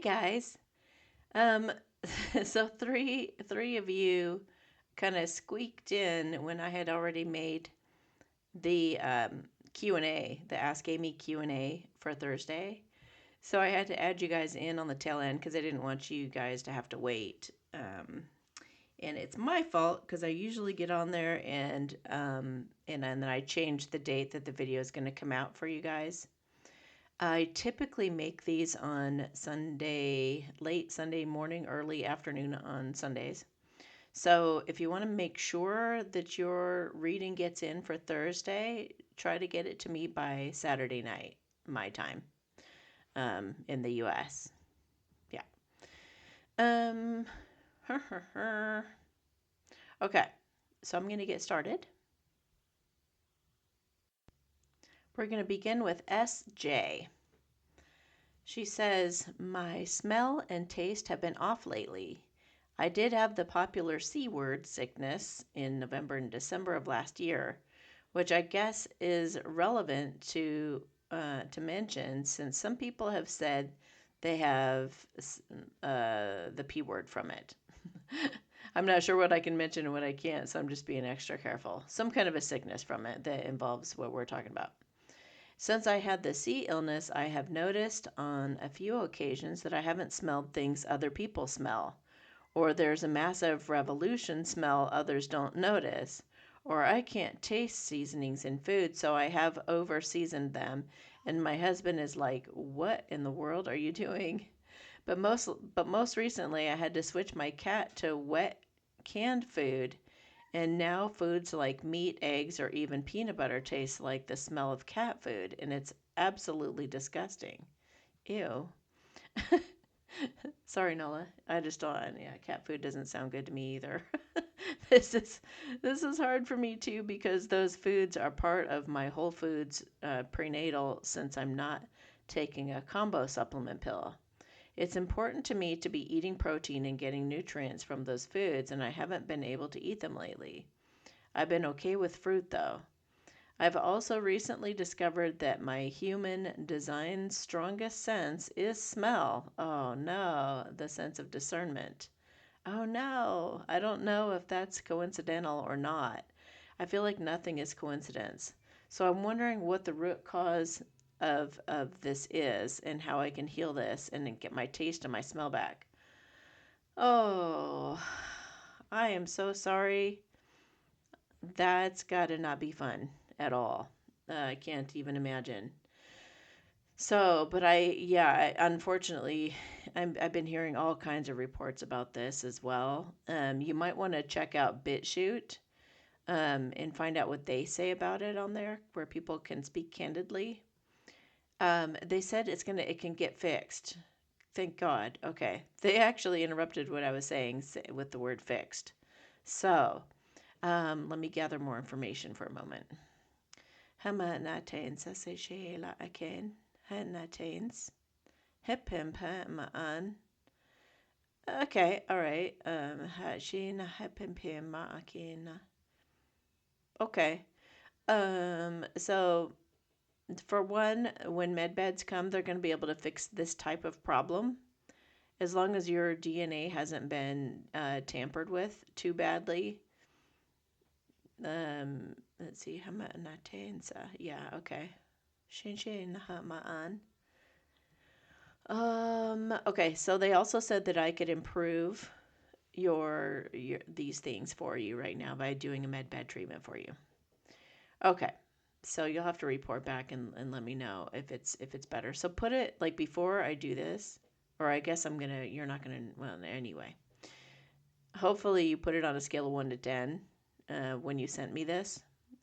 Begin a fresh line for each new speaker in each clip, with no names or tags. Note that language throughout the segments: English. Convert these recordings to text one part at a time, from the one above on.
guys. Um, so three of you kind of squeaked in when I had already made the Q&A, the Ask Amy Q&A for Thursday. So I had to add you guys in on the tail end because I didn't want you guys to have to wait. And it's my fault because I usually get on there and then I change the date that the video is going to come out for you guys. I typically make these on Sunday, late Sunday morning, early afternoon on Sundays. So if you want to make sure that your reading gets in for Thursday, try to get it to me by Saturday night, my time, in the US. Yeah. Um, okay, so I'm going to get started. We're going to begin with SJ. She says, my smell and taste have been off lately. I did have the popular C word sickness in November and December of last year, which I guess is relevant to mention since some people have said they have the P word from it. I'm not sure what I can mention and what I can't, so I'm just being extra careful. Some kind of a sickness from it that involves what we're talking about. Since I had the C illness, I have noticed on a few occasions that I haven't smelled things other people smell, or there's a massive revolution smell others don't notice, or I can't taste seasonings in food, so I have over seasoned them, and my husband is like, "What in the world are you doing?" But most recently, I had to switch my cat to wet canned food, and now foods like meat, eggs, or even peanut butter taste like the smell of cat food, and it's absolutely disgusting. Ew. Sorry, Nola. I just don't. Yeah, cat food doesn't sound good to me either. this is this is hard for me too because those foods are part of my Whole Foods prenatal since I'm not taking a combo supplement pill. It's important to me to be eating protein and getting nutrients from those foods, and I haven't been able to eat them lately. I've been okay with fruit though. I've also recently discovered that my human design's strongest sense is smell. Oh no, the sense of discernment. Oh no, I don't know if that's coincidental or not. I feel like nothing is coincidence. So I'm wondering what the root cause of this is and how I can heal this and get my taste and my smell back. Oh, I am so sorry. That's got to not be fun at all. I can't even imagine. So, but unfortunately, I've been hearing all kinds of reports about this as well. You might want to check out BitChute and find out what they say about it on there, where people can speak candidly. They said it can get fixed. Thank God. Okay, they actually interrupted what I was saying with the word fixed. So, let me gather more information for a moment. Hama natain sa se sheila aken. Natains. Hepimpa ma'an. Okay, all right. Hashina hepimpim ma'akina. Okay. So for one, when medbeds come, they're going to be able to fix this type of problem as long as your DNA hasn't been tampered with too badly. Let's see. Yeah, okay. Shinshin ma'an. Okay, so they also said that I could improve your these things for you right now by doing a med bed treatment for you. Okay. So you'll have to report back and let me know if it's better. So put it like before I do this, or I guess you're not gonna, well, anyway. Hopefully you put it on a scale of 1 to 10 when you sent me this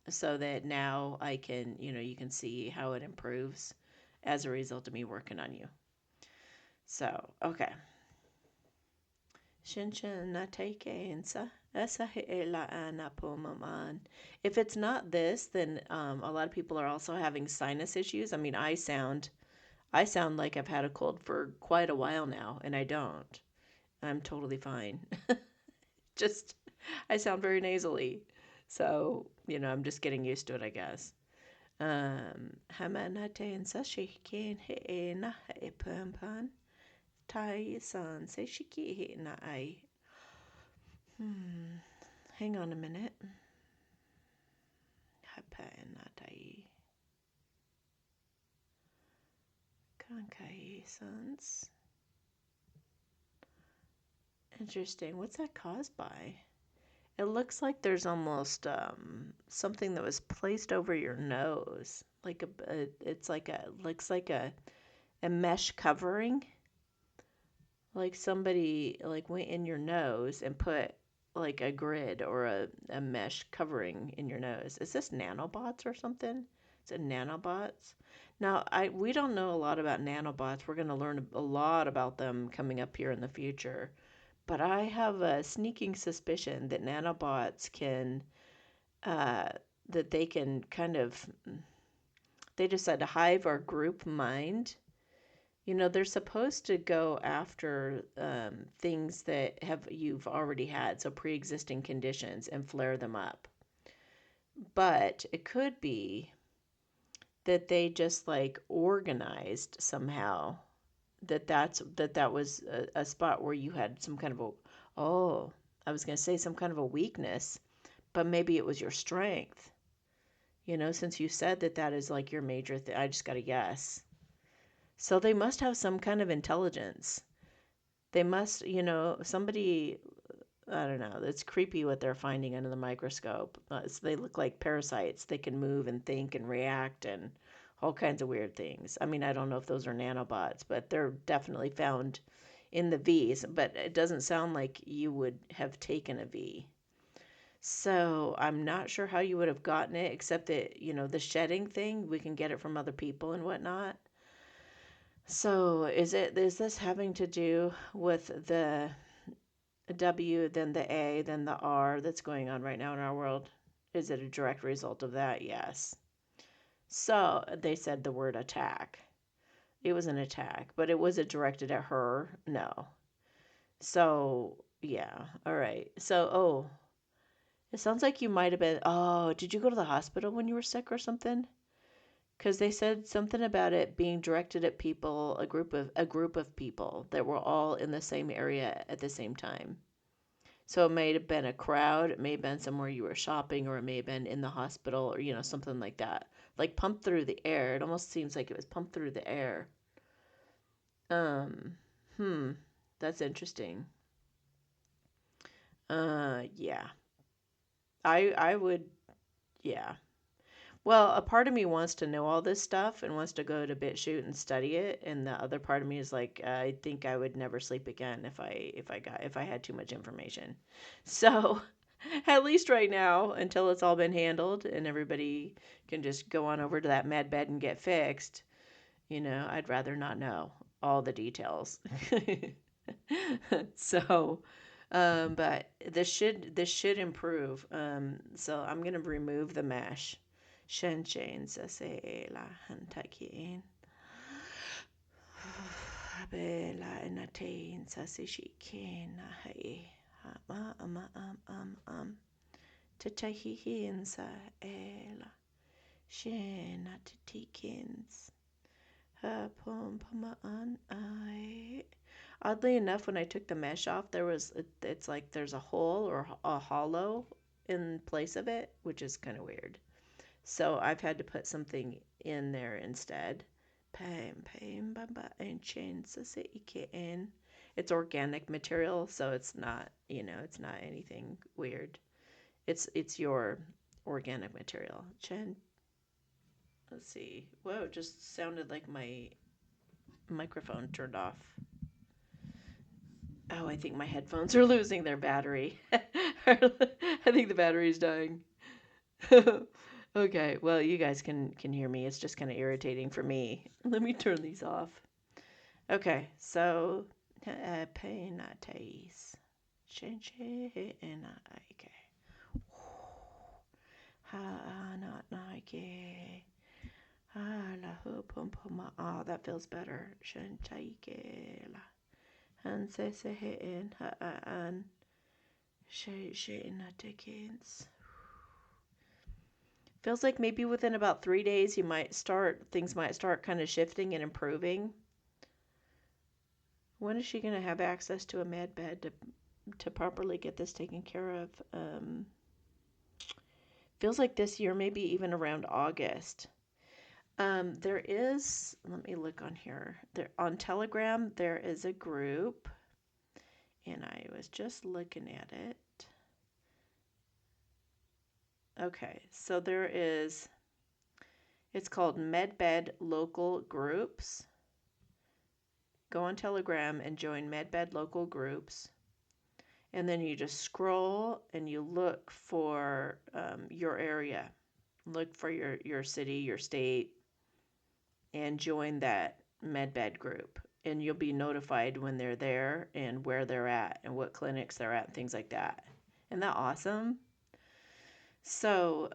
so that now I can, you can see how it improves as a result of me working on you. So, okay. If it's not this, then a lot of people are also having sinus issues. I mean, I sound like I've had a cold for quite a while now, and I don't. I'm totally fine. Just, I sound very nasally. So, I'm just getting used to it, I guess. tai san se shiki he na ai. Hang on a minute. Hapa na tai. Kankai sans. Interesting. What's that caused by? It looks like there's almost something that was placed over your nose, like looks like a mesh covering, like somebody like went in your nose and put like a grid or a mesh covering in your nose. Is this nanobots or something? Is it nanobots? Now, we don't know a lot about nanobots. We're going to learn a lot about them coming up here in the future. But I have a sneaking suspicion that nanobots can, that they can kind of, they decide to hive or group mind. You know, they're supposed to go after things that you've already had, so pre-existing conditions, and flare them up. But it could be that they just like organized somehow that was a spot where you had some kind of I was going to say some kind of a weakness, but maybe it was your strength. You know, since you said that is like your major thing, I just got to guess. So they must have some kind of intelligence. They must, you know, somebody, I don't know, it's creepy what they're finding under the microscope. They look like parasites. They can move and think and react and all kinds of weird things. I mean, I don't know if those are nanobots, but they're definitely found in the V's, but it doesn't sound like you would have taken a V. So I'm not sure how you would have gotten it, except that, you know, the shedding thing, we can get it from other people and whatnot. So is this having to do with the W, then the A, then the R that's going on right now in our world? Is it a direct result of that? Yes. So they said the word attack. It was an attack, but was it directed at her? No. So, yeah. All right. So, it sounds like you might have been, did you go to the hospital when you were sick or something? Because they said something about it being directed at people, a group of people that were all in the same area at the same time. So it may have been a crowd, it may have been somewhere you were shopping, or it may have been in the hospital, or, you know, something like that. Like pumped through the air. It almost seems like it was pumped through the air. That's interesting. Yeah. I would, yeah. Well, a part of me wants to know all this stuff and wants to go to BitChute and study it, and the other part of me is like, I think I would never sleep again if I had too much information. So, at least right now, until it's all been handled and everybody can just go on over to that med bed and get fixed, you know, I'd rather not know all the details. So, but this should improve. So I'm gonna remove the mesh. Shenchen sa se la hantakin. Bela enatain sa se shikin na hai. Tatahihin sa ela. Shena titikins. Oddly enough, when I took the mesh off, it's like there's a hole or a hollow in place of it, which is kind of weird. So I've had to put something in there instead. It's organic material, so it's not, you know, it's not anything weird. It's your organic material. Let's see. Whoa, it just sounded like my microphone turned off. Oh, I think my headphones are losing their battery. I think the battery's dying. Okay, well, you guys can hear me. It's just kind of irritating for me. Let me turn these off. Okay, so peinatais. Oh, that feels better. Feels like maybe within about 3 days things might start kind of shifting and improving. when is she going to have access to a med bed to properly get this taken care of? Feels like this year, maybe even around August. There is, let me look on here. There on Telegram, there is a group, and I was just looking at it. Okay, so there is, it's called Medbed Local Groups. Go on Telegram and join Medbed Local Groups. And then you just scroll and you look for your area. Look for your city, your state, and join that Medbed group. And you'll be notified when they're there and where they're at and what clinics they're at and things like that. Isn't that awesome? So,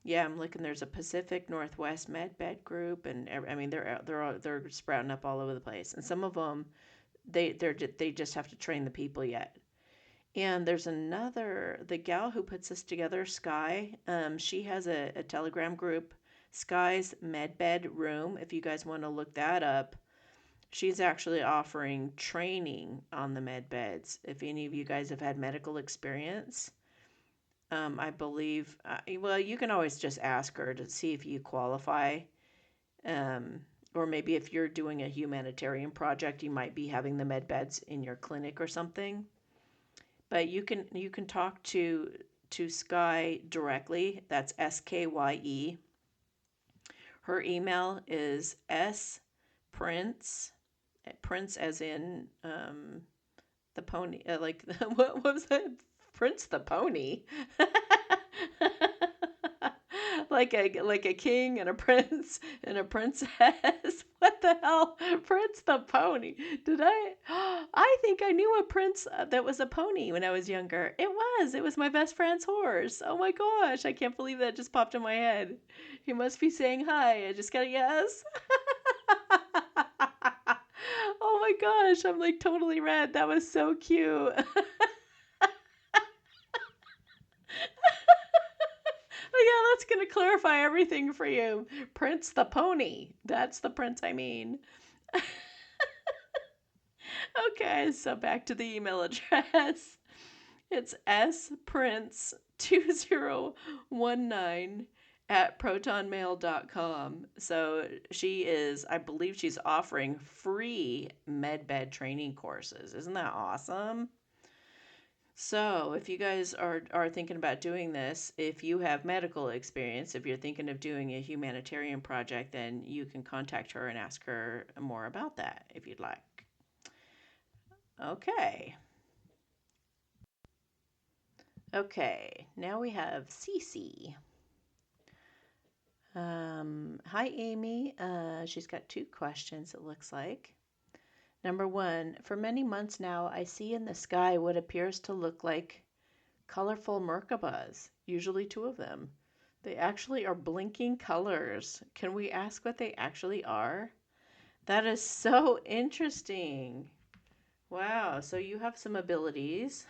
yeah, I'm looking. There's a Pacific Northwest Medbed group, and I mean they're sprouting up all over the place. And some of them, they just have to train the people yet. And there's another, the gal who puts this together, Sky. She has a Telegram group, Sky's Medbed Room. If you guys want to look that up, she's actually offering training on the med beds. If any of you guys have had medical experience, I believe, well, you can always just ask her to see if you qualify. Or maybe if you're doing a humanitarian project, you might be having the med beds in your clinic or something. But you can talk to Sky directly. That's SKYE. Her email is sprince, Prince as in the pony, like what was that? Prince the pony. like a king and a prince and a princess. What the hell? Prince the pony. Did I think I knew a prince that was a pony when I was younger. It was my best friend's horse. Oh my gosh, I can't believe that just popped in my head. He must be saying hi. I just got a yes. Oh my gosh, I'm like totally red. That was so cute. Yeah, that's going to clarify everything for you. Prince the pony. That's the prince I mean. Okay, so back to the email address. It's sprince2019 at protonmail.com. So she is, I believe she's offering free medbed training courses. Isn't that awesome? So, if you guys are thinking about doing this, if you have medical experience, if you're thinking of doing a humanitarian project, then you can contact her and ask her more about that if you'd like. Okay. Okay, now we have Cece. Hi, Amy. She's got 2 questions, it looks like. Number 1, for many months now, I see in the sky what appears to look like colorful merkabahs, usually 2 of them. They actually are blinking colors. Can we ask what they actually are? That is so interesting. Wow, so you have some abilities.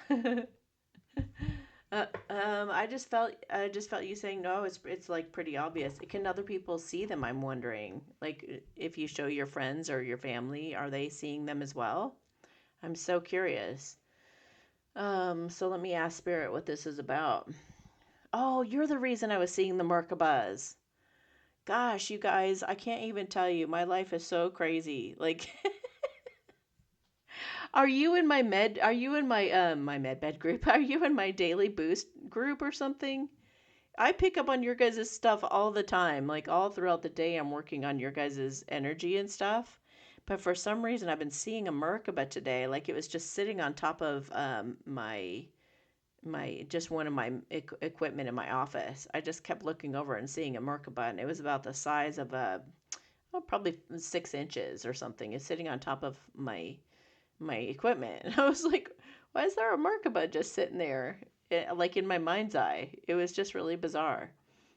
I just felt you saying no. It's like pretty obvious. Can other people see them? I'm wondering. Like if you show your friends or your family, are they seeing them as well? I'm so curious. So let me ask Spirit what this is about. Oh, you're the reason I was seeing the merkabahs. Gosh, you guys, I can't even tell you. My life is so crazy. Like are you in my my med bed group? Are you in my daily boost group or something? I pick up on your guys' stuff all the time. Like all throughout the day I'm working on your guys' energy and stuff. But for some reason I've been seeing a Merkaba today. Like it was just sitting on top of my just one of my equipment in my office. I just kept looking over and seeing a Merkaba, and it was about the size of probably 6 inches or something. It's sitting on top of my equipment. And I was like, why is there a Merkaba just sitting there? Like in my mind's eye. It was just really bizarre.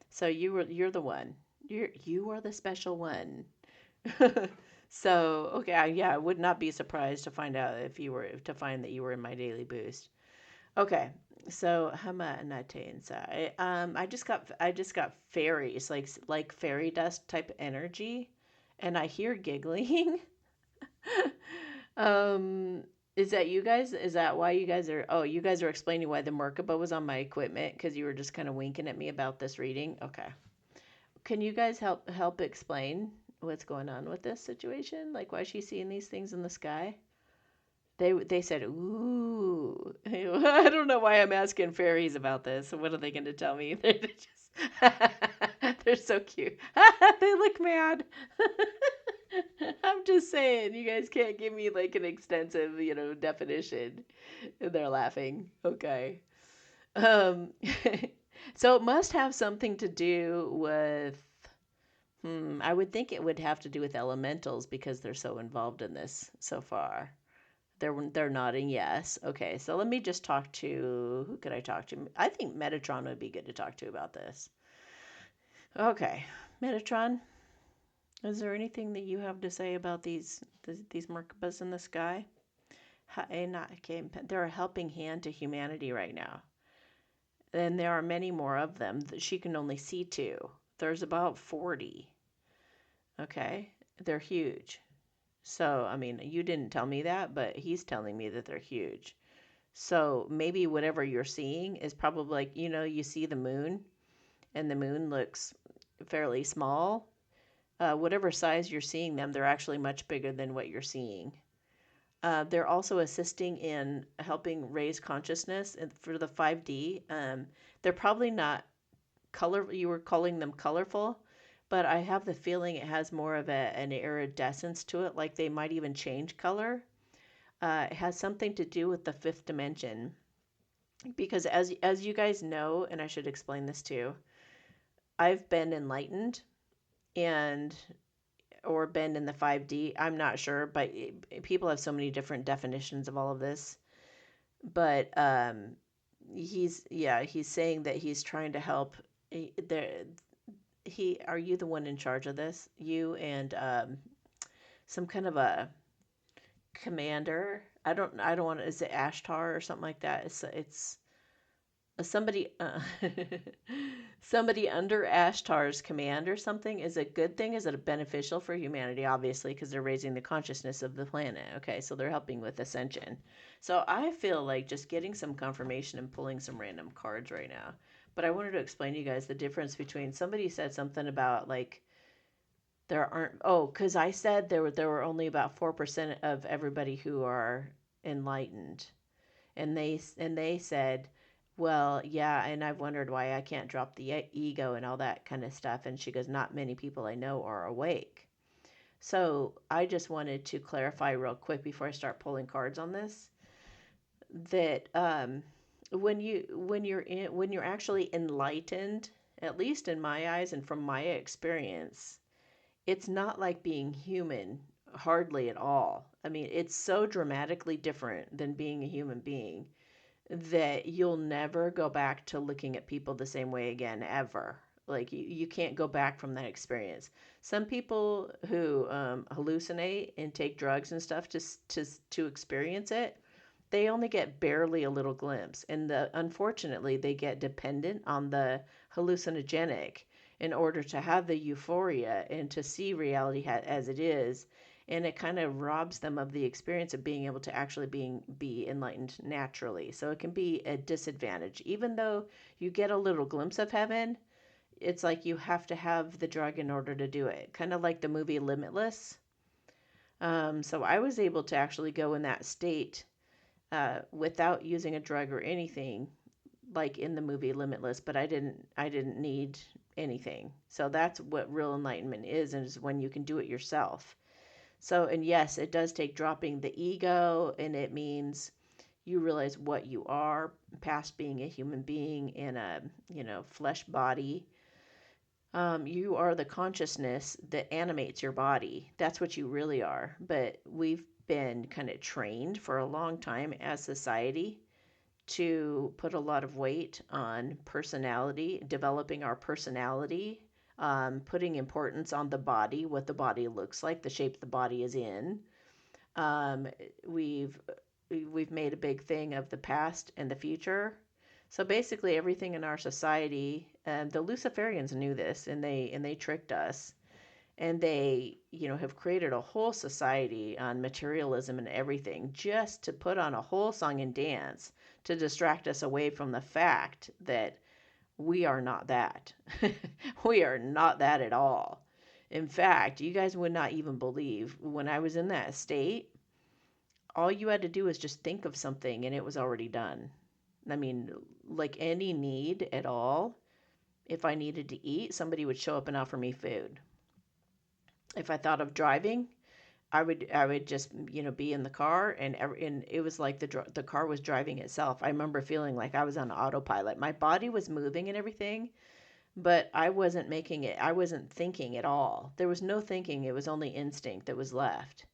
So you're the one. You are the special one. So, okay, yeah, I would not be surprised to find out if you were to find that you were in my daily boost. Okay. So, Hama Natensa. I just got fairies, like fairy dust type energy, and I hear giggling. Um, is that you guys? Is that why you guys are? Oh, you guys are explaining why the Merkaba was on my equipment because you were just kind of winking at me about this reading. Okay. Can you guys help explain what's going on with this situation? Like why she's seeing these things in the sky? They said, "Ooh." I don't know why I'm asking fairies about this. What are they going to tell me? They're just they're so cute. They look mad. I'm just saying, you guys can't give me like an extensive, definition. And they're laughing. Okay. Um, so it must have something to do with, I would think it would have to do with elementals because they're so involved in this so far. They're nodding yes. Okay, so let me just talk to, who could I talk to? I think Metatron would be good to talk to about this. Okay, Metatron, is there anything that you have to say about these merkabahs in the sky? They're a helping hand to humanity right now. And there are many more of them. She can only see two. There's about 40. Okay? They're huge. So, I mean, you didn't tell me that, but he's telling me that they're huge. So maybe whatever you're seeing is probably like, you see the moon and the moon looks fairly small. Whatever size you're seeing them, they're actually much bigger than what you're seeing. They're also assisting in helping raise consciousness and for the 5D. They're probably not color. You were calling them colorful, but I have the feeling it has more of an iridescence to it, like they might even change color. It has something to do with the fifth dimension, because as you guys know, and I should explain this too, I've been enlightened and or been in the 5D. I'm not sure, but people have so many different definitions of all of this. But he's saying that he's trying to help. There, are you the one in charge of this? You and some kind of a commander. I don't want to. Is it Ashtar or something like that? It's somebody somebody under Ashtar's command or something. Is it a good thing? Is it beneficial for humanity? Obviously, because they're raising the consciousness of the planet. Okay, so they're helping with ascension. So I feel like just getting some confirmation and pulling some random cards right now. But I wanted to explain to you guys the difference between, somebody said something about like there aren't, because I said there were only about 4% of everybody who are enlightened, and they said, well, yeah, and I've wondered why I can't drop the ego and all that kind of stuff. And she goes, not many people I know are awake. So I just wanted to clarify real quick before I start pulling cards on this, that when you're actually enlightened, at least in my eyes and from my experience, it's not like being human, hardly at all. I mean, it's so dramatically different than being a human being that you'll never go back to looking at people the same way again, ever. Like, you can't go back from that experience. Some people who hallucinate and take drugs and stuff to experience it, they only get barely a little glimpse. And unfortunately, they get dependent on the hallucinogenic in order to have the euphoria and to see reality as it is. And it kind of robs them of the experience of being able to actually be enlightened naturally. So it can be a disadvantage. Even though you get a little glimpse of heaven, it's like you have to have the drug in order to do it. Kind of like the movie Limitless. So I was able to actually go in that state without using a drug or anything, like in the movie Limitless. But I didn't need anything. So that's what real enlightenment is when you can do it yourself. So, and yes, it does take dropping the ego, and it means you realize what you are past being a human being in a, flesh body. You are the consciousness that animates your body. That's what you really are. But we've been kind of trained for a long time as society to put a lot of weight on personality, developing our personality, putting importance on the body, what the body looks like, the shape the body is in. Um, we've we've made a big thing of the past and the future. So basically, everything in our society, the Luciferians knew this, and they tricked us. And they, have created a whole society on materialism and everything just to put on a whole song and dance to distract us away from the fact that we are not that. We are not that at all. In fact, you guys would not even believe when I was in that state, all you had to do was just think of something and it was already done. I mean, like any need at all, if I needed to eat, somebody would show up and offer me food. If I thought of driving, I would just be in the car, and it was like the car was driving itself. I remember feeling like I was on autopilot. My body was moving and everything, but I wasn't making it. I wasn't thinking at all. There was no thinking. It was only instinct that was left.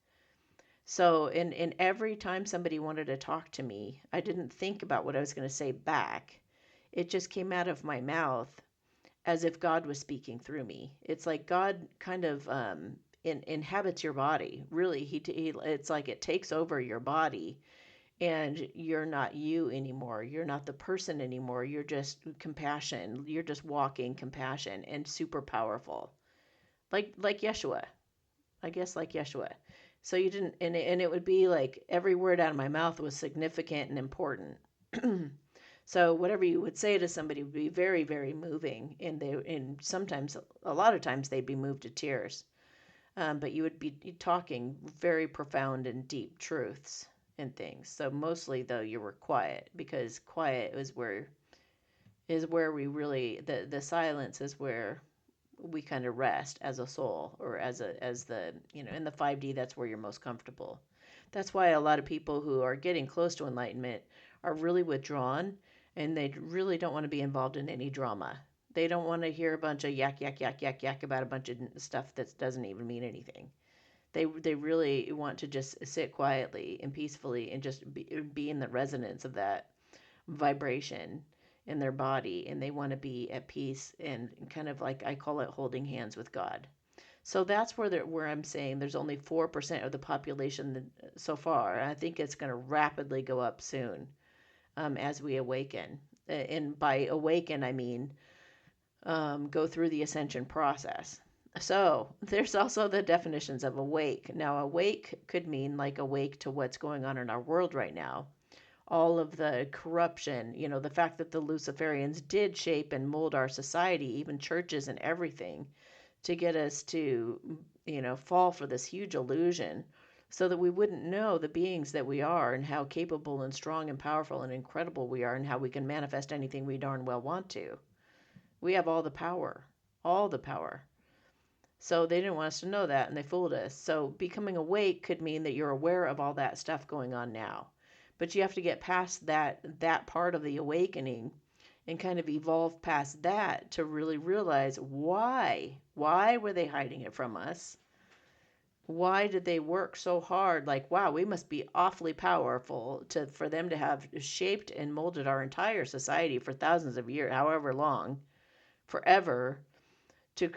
So, in every time somebody wanted to talk to me, I didn't think about what I was going to say back. It just came out of my mouth as if God was speaking through me. It's like God kind of inhabits your body. Really, it's like it takes over your body, and you're not you anymore. You're not the person anymore. You're just compassion. You're just walking compassion and super powerful, like Yeshua. I guess like Yeshua. So you didn't, and it would be like every word out of my mouth was significant and important. So whatever you would say to somebody would be very, very moving, and sometimes, a lot of times, they'd be moved to tears. But you would be talking very profound and deep truths and things. So mostly, though, you were quiet, because quiet is where we really, the silence is where we kind of rest as a soul, or as the, in the 5D, that's where you're most comfortable. That's why a lot of people who are getting close to enlightenment are really withdrawn, and they really don't want to be involved in any drama. They don't want to hear a bunch of yak yak yak yak yak about a bunch of stuff that doesn't even mean anything. They really want to just sit quietly and peacefully and just be in the resonance of that vibration in their body, and they want to be at peace, and kind of, like, I call it, holding hands with God. So that's where I'm saying there's only 4% of the population so far. I think it's going to rapidly go up soon, as we awaken. And by awaken, I mean go through the ascension process. So there's also the definitions of awake. Now, awake could mean like awake to what's going on in our world right now. All of the corruption, the fact that the Luciferians did shape and mold our society, even churches and everything, to get us to, fall for this huge illusion, so that we wouldn't know the beings that we are, and how capable and strong and powerful and incredible we are, and how we can manifest anything we darn well want to. We have all the power, all the power. So they didn't want us to know that, and they fooled us. So becoming awake could mean that you're aware of all that stuff going on now. But you have to get past that part of the awakening, and kind of evolve past that to really realize why. Why were they hiding it from us? Why did they work so hard? Like, wow, we must be awfully powerful for them to have shaped and molded our entire society for thousands of years, however long, forever, to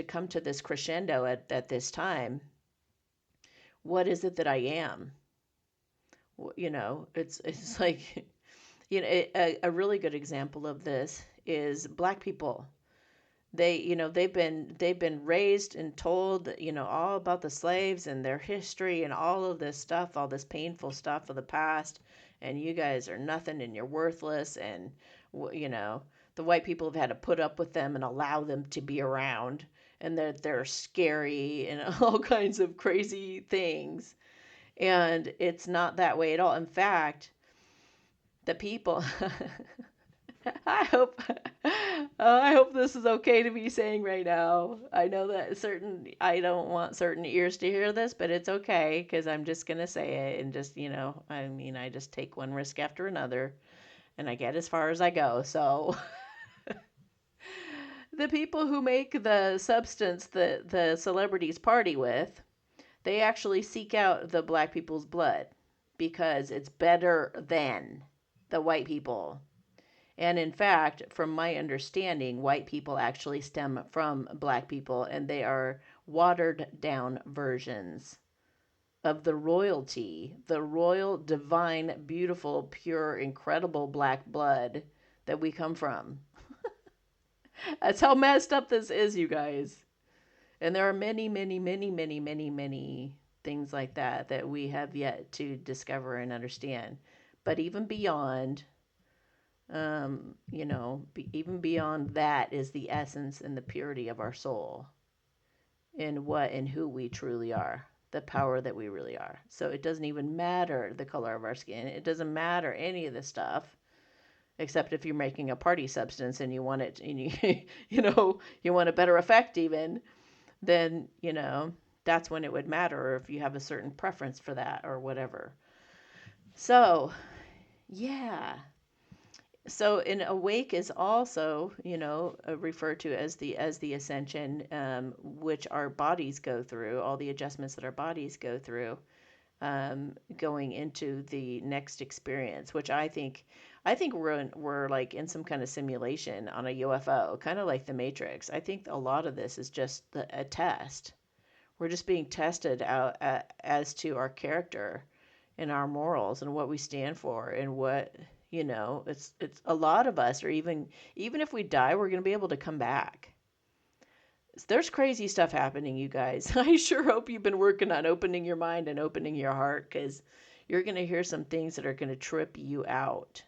come to this crescendo at this time. What is it that I am? It's like, a really good example of this is Black people. They've been raised and told, all about the slaves and their history and all of this stuff, all this painful stuff of the past, and you guys are nothing and you're worthless, and the white people have had to put up with them and allow them to be around, and they're scary and all kinds of crazy things. And it's not that way at all. In fact, the people I hope I hope this is okay to be saying right now. I know that I don't want certain ears to hear this, but it's okay, because I'm just going to say it, and just, I just take one risk after another, and I get as far as I go. So the people who make the substance that the celebrities party with, they actually seek out the Black people's blood, because it's better than the white people. And in fact, from my understanding, white people actually stem from Black people, and they are watered down versions of the royalty, the royal, divine, beautiful, pure, incredible Black blood that we come from. That's how messed up this is, you guys. And there are many, many, many, many, many, many things like that that we have yet to discover and understand. But even beyond, even beyond that is the essence and the purity of our soul in what and who we truly are, the power that we really are. So it doesn't even matter the color of our skin. It doesn't matter any of this stuff, except if you're making a party substance and you want it, and you want a better effect even, then, that's when it would matter, or if you have a certain preference for that or whatever. So, yeah. So, an awake is also, referred to as the ascension, which our bodies go through, all the adjustments that our bodies go through, going into the next experience, which I think we're like in some kind of simulation on a UFO, kind of like the Matrix. I think a lot of this is just a test. We're just being tested out as to our character and our morals and what we stand for and what, it's a lot of us, or even if we die, we're going to be able to come back. There's crazy stuff happening, you guys. I sure hope you've been working on opening your mind and opening your heart, because you're going to hear some things that are going to trip you out.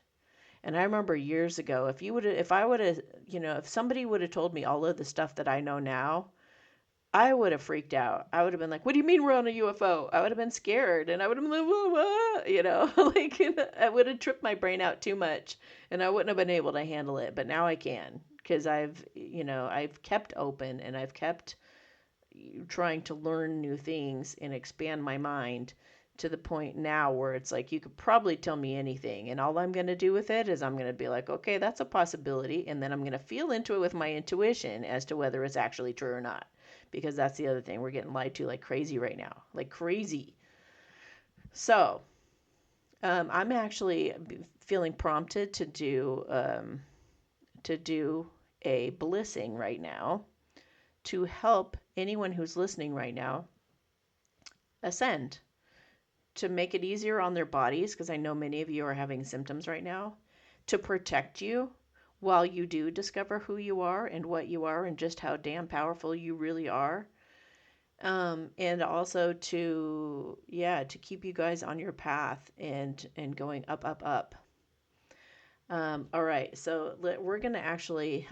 And I remember years ago, if somebody would have told me all of the stuff that I know now, I would have freaked out. I would have been like, "What do you mean we're on a UFO?" I would have been scared, and I would have been like, "Whoa, whoa," like I would have tripped my brain out too much, and I wouldn't have been able to handle it. But now I can, because I've kept open, and I've kept trying to learn new things and expand my mind to the point now where it's like you could probably tell me anything, and all I'm going to do with it is I'm going to be like, okay, that's a possibility, and then I'm going to feel into it with my intuition as to whether it's actually true or not, because that's the other thing. We're getting lied to like crazy right now, like crazy. So I'm actually feeling prompted to do a blissing right now to help anyone who's listening right now ascend, to make it easier on their bodies, because I know many of you are having symptoms right now, to protect you while you do discover who you are and what you are and just how damn powerful you really are. And also to keep you guys on your path and going up, up, up. All right, so we're gonna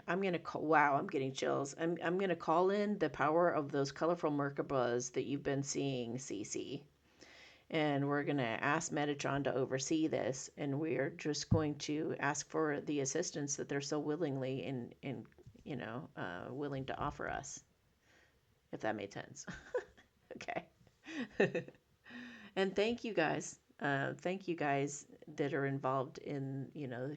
I'm gonna call. Wow, I'm getting chills. I'm gonna call in the power of those colorful merkabahs that you've been seeing, Cece. And we're going to ask Metatron to oversee this, and we're just going to ask for the assistance that they're so willingly and willing to offer us, if that made sense. Okay. And thank you guys. Thank you guys that are involved in,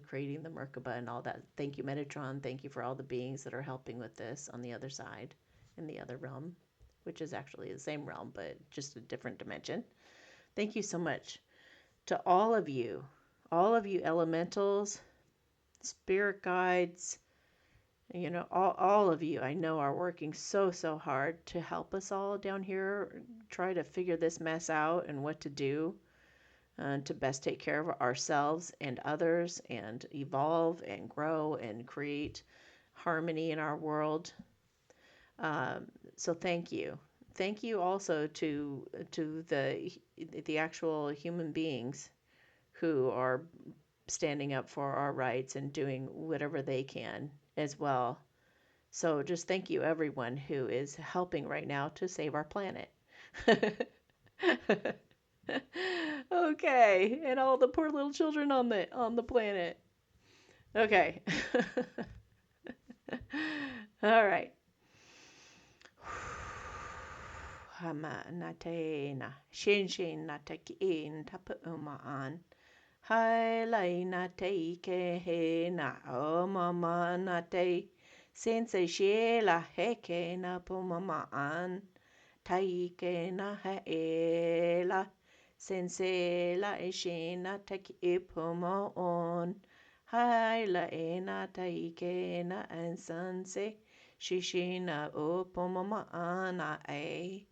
creating the Merkaba and all that. Thank you, Metatron. Thank you for all the beings that are helping with this on the other side, in the other realm, which is actually the same realm, but just a different dimension. Thank you so much to all of you elementals, spirit guides, all of you I know are working so, so hard to help us all down here try to figure this mess out and what to do to best take care of ourselves and others and evolve and grow and create harmony in our world. So thank you. Thank you also to the actual human beings who are standing up for our rights and doing whatever they can as well. So just thank you, everyone who is helping right now to save our planet. Okay, and all the poor little children on the planet. Okay. All right. Hama na te na shin shin na te ki in tapa umaan. Hai lai na te ke he na o mama na te. Sensei she la he ke na po mama an. Tai ke na ha e la. Sensei la e she na te ki e po mo on. Hai la e na tai ke na an sanse. Shishina o po mama ana e.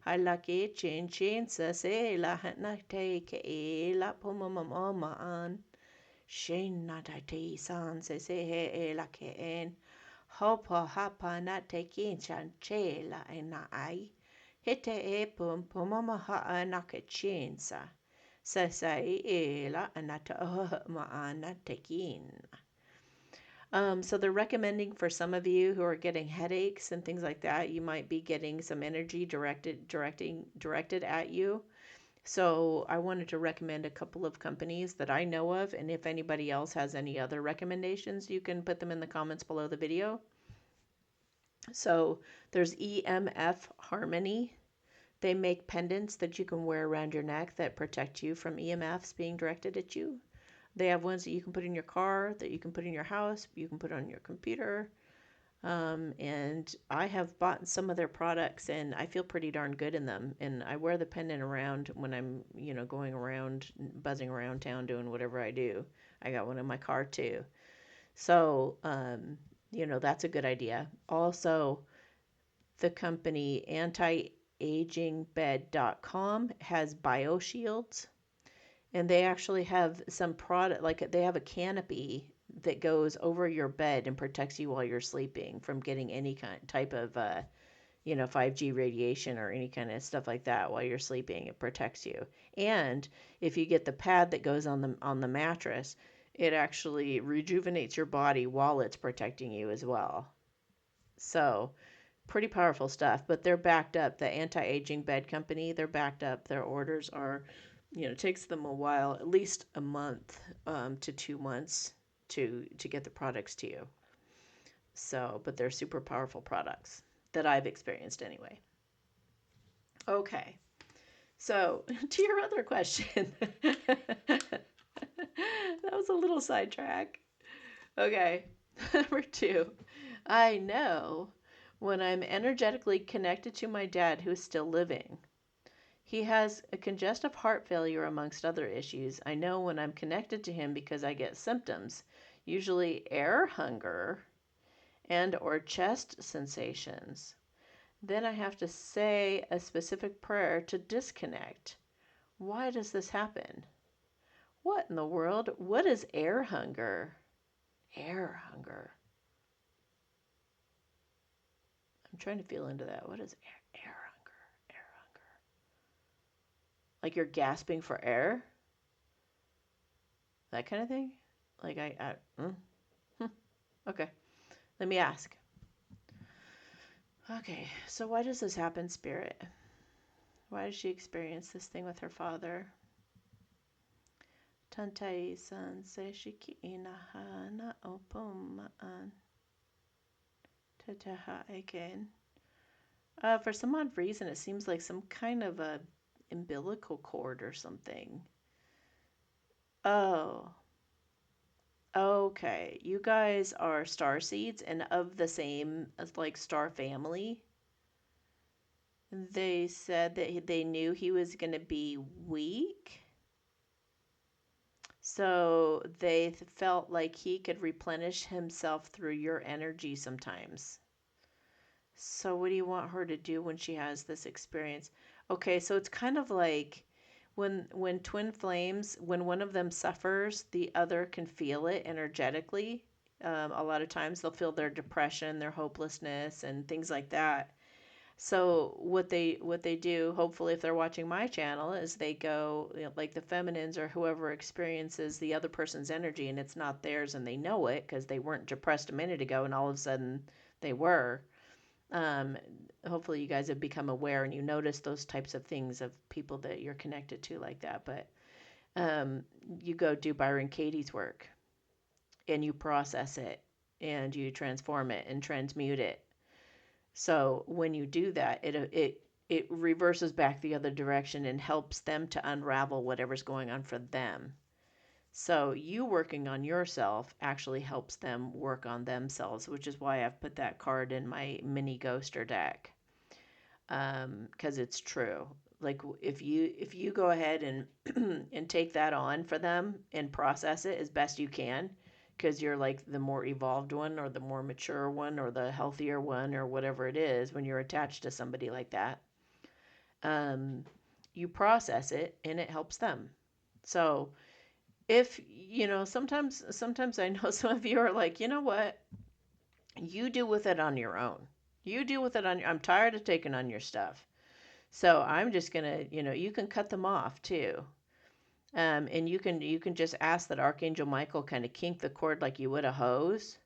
Halaki chin chin sa se la na te ke e la po mama an. Shin na te san se he e la ke en. Hopo hapa na te kinchan chela ina ai. Hite e pum pumamaha na kachinsa. Sasai ela anata maana tekin. So they're recommending for some of you who are getting headaches and things like that, you might be getting some energy directed at you. So I wanted to recommend a couple of companies that I know of, and if anybody else has any other recommendations, you can put them in the comments below the video. So there's Emf Harmony. They make pendants that you can wear around your neck that protect you from EMFs being directed at you. They have ones that you can put in your car, that you can put in your house, you can put on your computer. And I have bought some of their products and I feel pretty darn good in them. And I wear the pendant around when I'm, going around, buzzing around town doing whatever I do. I got one in my car too. So, that's a good idea. Also, the company antiagingbed.com has bioshields. And they actually have some product, like they have a canopy that goes over your bed and protects you while you're sleeping from getting any type of, 5G radiation or any kind of stuff like that while you're sleeping. It protects you. And if you get the pad that goes on the mattress, it actually rejuvenates your body while it's protecting you as well. So pretty powerful stuff, but they're backed up. The anti-aging bed company, they're backed up. Their orders are, it takes them a while, at least a month to 2 months to get the products to you. So, but they're super powerful products that I've experienced anyway. Okay, so to your other question. That was a little sidetrack. Okay, number 2. I know when I'm energetically connected to my dad who is still living. He has a congestive heart failure amongst other issues. I know when I'm connected to him because I get symptoms, usually air hunger and or chest sensations. Then I have to say a specific prayer to disconnect. Why does this happen? What in the world? What is air hunger? Air hunger. I'm trying to feel into that. What is air hunger? Air hunger. Like you're gasping for air? That kind of thing? Like okay. Let me ask. Okay, so why does this happen, Spirit? Why does she experience this thing with her father? Tantai san se shiki inaha na opum an tataha again. For some odd reason, it seems like some kind of a umbilical cord or something. Oh. Okay. You guys are star seeds and of the same like star family. They said that they knew he was going to be weak. So they felt like he could replenish himself through your energy sometimes. So what do you want her to do when she has this experience? Okay, so it's kind of like when twin flames, when one of them suffers, the other can feel it energetically. A lot of times they'll feel their depression, their hopelessness, and things like that. So what they do, hopefully, if they're watching my channel, is they go, like the feminines or whoever experiences the other person's energy and it's not theirs, and they know it because they weren't depressed a minute ago, and all of a sudden they were. Hopefully you guys have become aware and you notice those types of things of people that you're connected to like that. But you go do Byron Katie's work and you process it and you transform it and transmute it. So when you do that, it reverses back the other direction and helps them to unravel whatever's going on for them. So you working on yourself actually helps them work on themselves, which is why I've put that card in my mini ghoster deck. Because it's true. Like if you go ahead and and take that on for them and process it as best you can, because you're like the more evolved one or the more mature one or the healthier one or whatever it is when you're attached to somebody like that, you process it and it helps them. So if sometimes I know some of you are like, you know what, You deal with it on your own. You deal with it on I'm tired of taking on your stuff. So I'm just gonna, you can cut them off too. And you can just ask that Archangel Michael kind of kink the cord like you would a hose.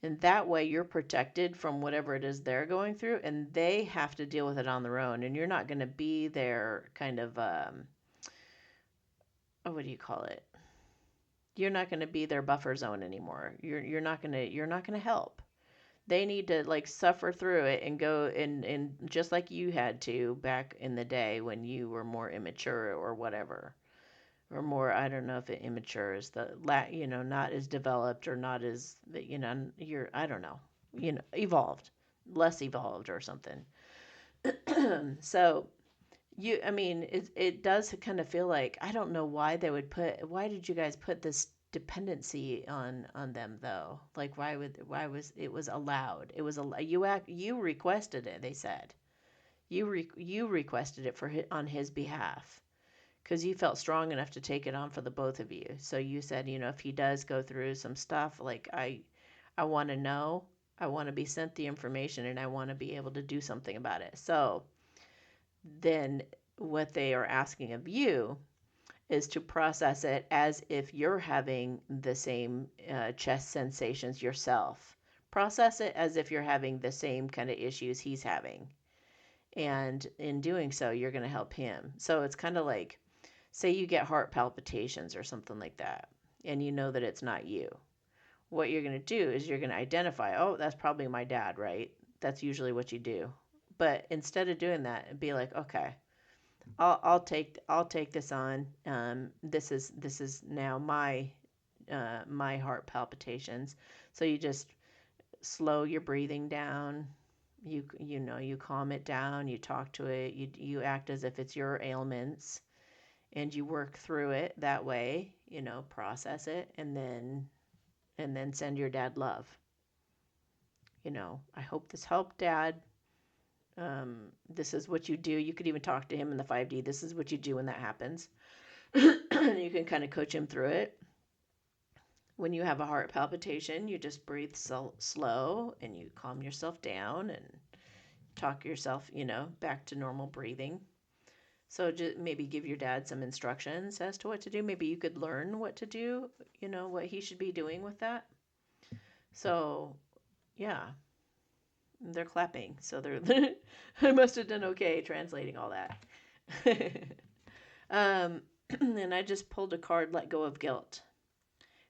And that way you're protected from whatever it is they're going through, and they have to deal with it on their own. And you're not going to be their kind of, what do you call it? You're not going to be their buffer zone anymore. You're not going to help. They need to like suffer through it and go and just like you had to back in the day when you were more immature or whatever. Or more, I don't know if it immature is not as developed or not as, you're, I don't know, evolved, less evolved or something. So I mean, it does kind of feel like, I don't know why did you guys put this dependency on them though? Like why was it was allowed? It was you requested it, they said. You requested it on his behalf because you felt strong enough to take it on for the both of you. So you said, if he does go through some stuff, like I want to know, I want to be sent the information, and I want to be able to do something about it. So then what they are asking of you is to process it as if you're having the same chest sensations yourself. Process it as if you're having the same kind of issues he's having. And in doing so, you're going to help him. So it's kind of like, say you get heart palpitations or something like that, and you know that it's not you. What you're going to do is you're going to identify, oh, that's probably my dad, right? That's usually what you do. But instead of doing that, be like, okay, I'll take this on. This is now my heart palpitations. So you just slow your breathing down. You calm it down. You talk to it. You act as if it's your ailments, and you work through it that way. Process it, and then send your dad love. I hope this helped, Dad. This is what you do. You could even talk to him in the 5D. This is what you do when that happens. You can kind of coach him through it. When you have a heart palpitation, you just breathe slow and you calm yourself down and talk yourself, back to normal breathing. So just maybe give your dad some instructions as to what to do. Maybe you could learn what to do, what he should be doing with that. So, yeah. They're clapping, so I must have done okay translating all that. And I just pulled a card, let go of guilt.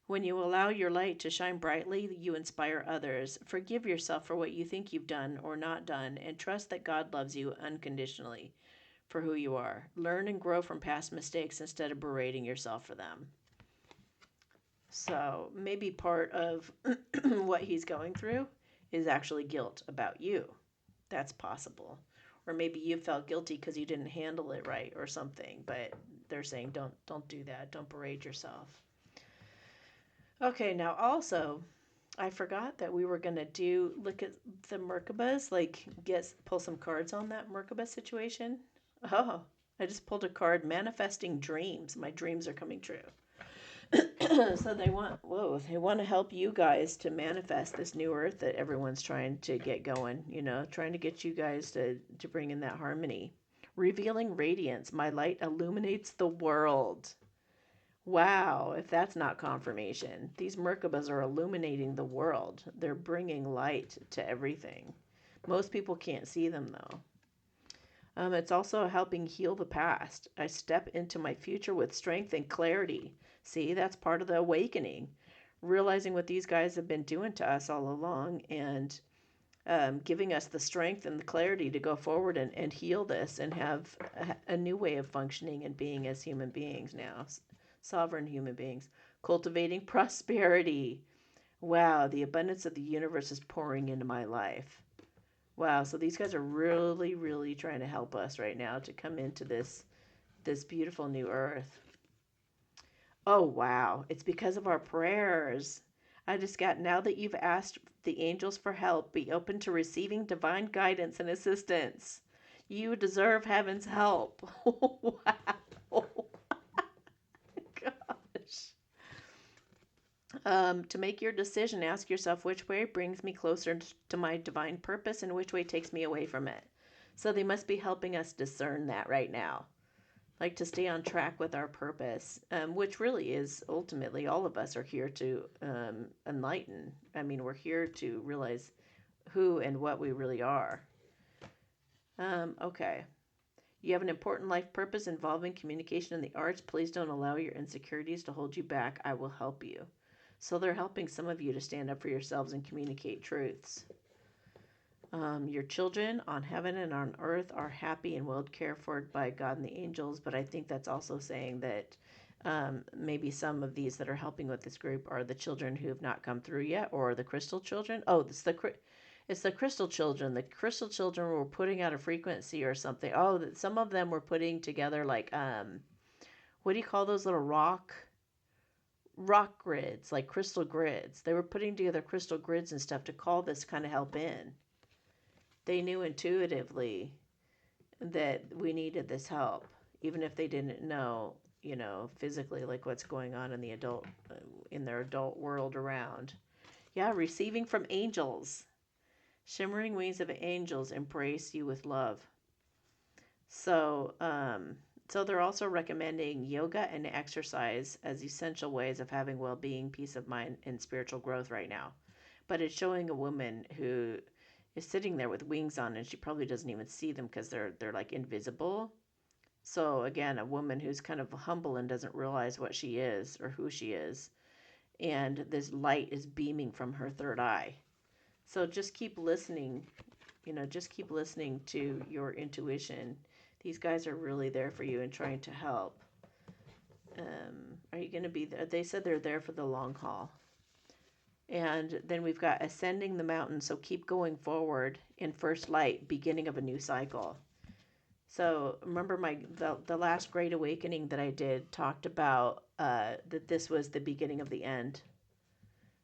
When you allow your light to shine brightly, you inspire others. Forgive yourself for what you think you've done or not done, and trust that God loves you unconditionally for who you are. Learn and grow from past mistakes instead of berating yourself for them. So maybe part of what he's going through is actually guilt about you. That's possible. Or maybe you felt guilty because you didn't handle it right or something, but they're saying don't do that. Don't berate yourself. Okay, now also, I forgot that we were going to look at the merkabahs, like pull some cards on that merkabah situation. Oh, I just pulled a card, manifesting dreams. My dreams are coming true. So they want to help you guys to manifest this new earth that everyone's trying to get going, trying to get you guys to bring in that harmony. Revealing radiance, my light illuminates the world. Wow, if that's not confirmation. These merkabahs are illuminating the world. They're bringing light to everything. Most people can't see them though. It's also helping heal the past. I step into my future with strength and clarity. See, that's part of the awakening. Realizing what these guys have been doing to us all along, and giving us the strength and the clarity to go forward and heal this and have a new way of functioning and being as human beings now. Sovereign human beings. Cultivating prosperity. Wow, the abundance of the universe is pouring into my life. Wow, so these guys are really, really trying to help us right now to come into this beautiful new earth. Oh, wow. It's because of our prayers. Now that you've asked the angels for help, be open to receiving divine guidance and assistance. You deserve heaven's help. Wow. Gosh. To make your decision, ask yourself which way brings me closer to my divine purpose and which way takes me away from it. So they must be helping us discern that right now, like to stay on track with our purpose, which really is ultimately all of us are here to enlighten. I mean, we're here to realize who and what we really are. Okay. You have an important life purpose involving communication and the arts. Please don't allow your insecurities to hold you back. I will help you. So they're helping some of you to stand up for yourselves and communicate truths. Your children on heaven and on earth are happy and well cared for by God and the angels, but I think that's also saying that maybe some of these that are helping with this group are the children who have not come through yet, or the crystal children. Oh, it's the crystal children. The crystal children were putting out a frequency or something. Oh, some of them were putting together like what do you call those little rock grids, like crystal grids. They were putting together crystal grids and stuff to call this kind of help in. They knew intuitively that we needed this help, even if they didn't know, physically, like what's going on in their adult world around. Yeah, receiving from angels. Shimmering wings of angels embrace you with love. So, so they're also recommending yoga and exercise as essential ways of having well-being, peace of mind, and spiritual growth right now. But it's showing a woman who is sitting there with wings on, and she probably doesn't even see them because they're like invisible. So again, a woman who's kind of humble and doesn't realize what she is or who she is, and this light is beaming from her third eye. So just keep listening, just keep listening to your intuition. These guys are really there for you and trying to help. Are you going to be there? They said they're there for the long haul. And then we've got ascending the mountain, so keep going forward in first light, beginning of a new cycle. So remember the last great awakening that I did talked about that this was the beginning of the end.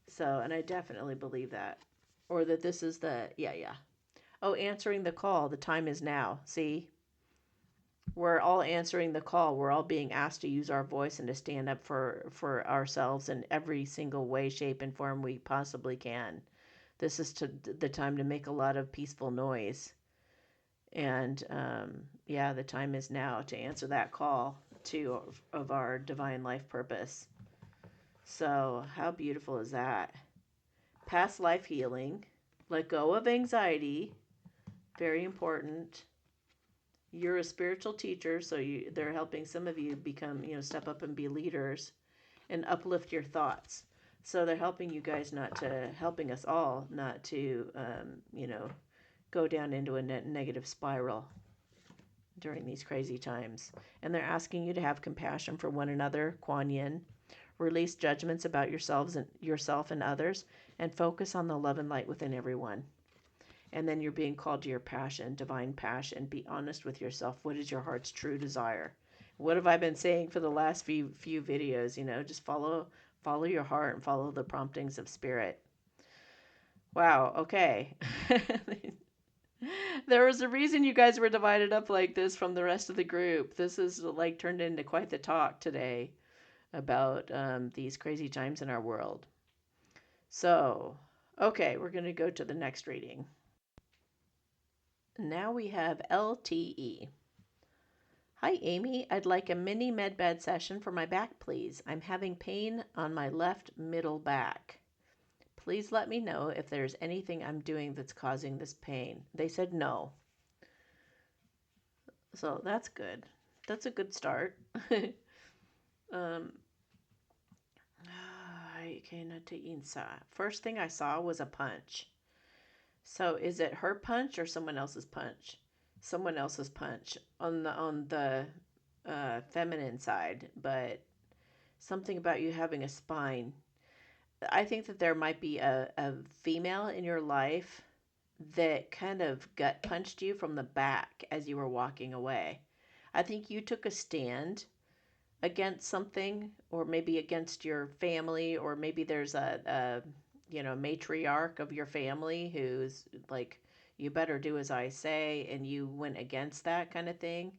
So, and I definitely believe that. Or that this is yeah. Oh, answering the call. The time is now. See? We're all answering the call. We're all being asked to use our voice and to stand up for ourselves in every single way, shape, and form we possibly can. This is the time to make a lot of peaceful noise. And yeah, the time is now to answer that call of our divine life purpose. So how beautiful is that? Past life healing. Let go of anxiety. Very important. You're a spiritual teacher, so they're helping some of you become, step up and be leaders and uplift your thoughts. So they're helping you guys helping us all not to, go down into a negative spiral during these crazy times. And they're asking you to have compassion for one another, Kuan Yin, release judgments about yourself and others, and focus on the love and light within everyone. And then you're being called to your passion, divine passion. Be honest with yourself. What is your heart's true desire? What have I been saying for the last few videos? Just follow your heart and follow the promptings of spirit. Wow, okay. There was a reason you guys were divided up like this from the rest of the group. This is like turned into quite the talk today about these crazy times in our world. So, okay, we're going to go to the next reading. Now we have LTE. Hi, Amy. I'd like a mini medbed session for my back, please. I'm having pain on my left middle back. Please let me know if there's anything I'm doing that's causing this pain. They said no. So that's good. That's a good start. First thing I saw was a punch. So is it her punch or someone else's punch? Someone else's punch on the feminine side, but something about you having a spine. I think that there might be a female in your life that kind of gut punched you from the back as you were walking away. I think you took a stand against something, or maybe against your family, or maybe there's a matriarch of your family who's like, you better do as I say, and you went against that kind of thing.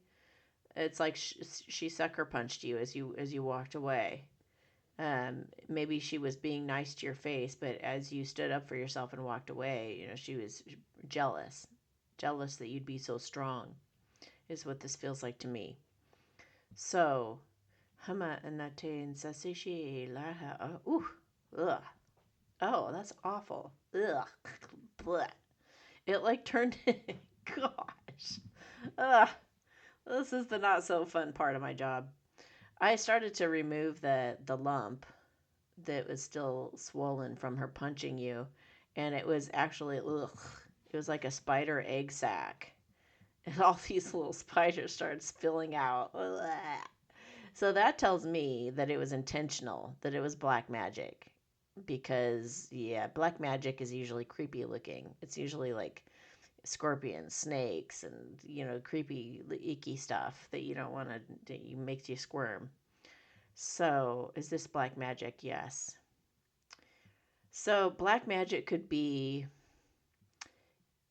It's like she sucker punched you as you walked away. Maybe she was being nice to your face, but as you stood up for yourself and walked away, she was jealous. Jealous that you'd be so strong, is what this feels like to me. So, hama anatein sasishi laha. Ooh, ugh. Oh, that's awful. Ugh. Blech. It like turned. Gosh. Ugh. This is the not so fun part of my job. I started to remove the lump that was still swollen from her punching you, and it was actually, ugh. It was like a spider egg sac. And all these little spiders started spilling out. Ugh. So that tells me that it was intentional, that it was black magic. Because, yeah, black magic is usually creepy looking. It's usually like scorpions, snakes, and, creepy, icky stuff that you don't want to, that makes you squirm. So, is this black magic? Yes. So, black magic could be,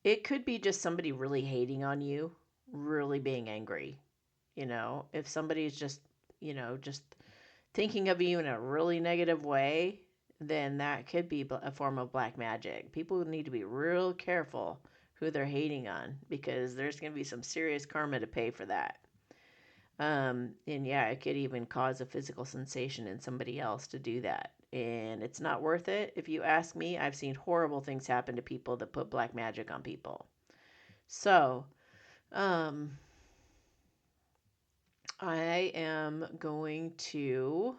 it could be just somebody really hating on you, really being angry. If somebody's just thinking of you in a really negative way, then that could be a form of black magic. People need to be real careful who they're hating on, because there's going to be some serious karma to pay for that. And yeah, it could even cause a physical sensation in somebody else to do that. And it's not worth it. If you ask me, I've seen horrible things happen to people that put black magic on people. So, I am going to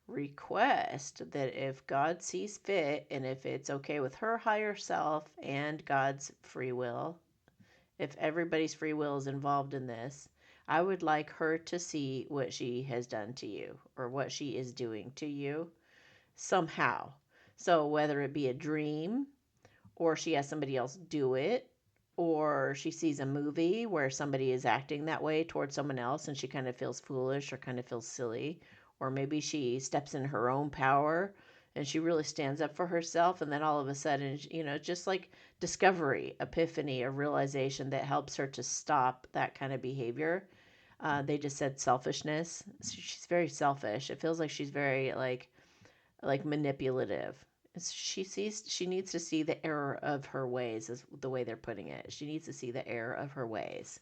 request that if God sees fit, and if it's okay with her higher self and God's free will, if everybody's free will is involved in this, I would like her to see what she has done to you, or what she is doing to you somehow. So whether it be a dream, or she has somebody else do it, or she sees a movie where somebody is acting that way towards someone else and she kind of feels foolish or kind of feels silly, or maybe she steps in her own power and she really stands up for herself, and then all of a sudden, just like discovery, epiphany, a realization that helps her to stop that kind of behavior. They just said selfishness. She's very selfish. It feels like she's very like manipulative. She needs to see the error of her ways, is the way they're putting it. She needs to see the error of her ways.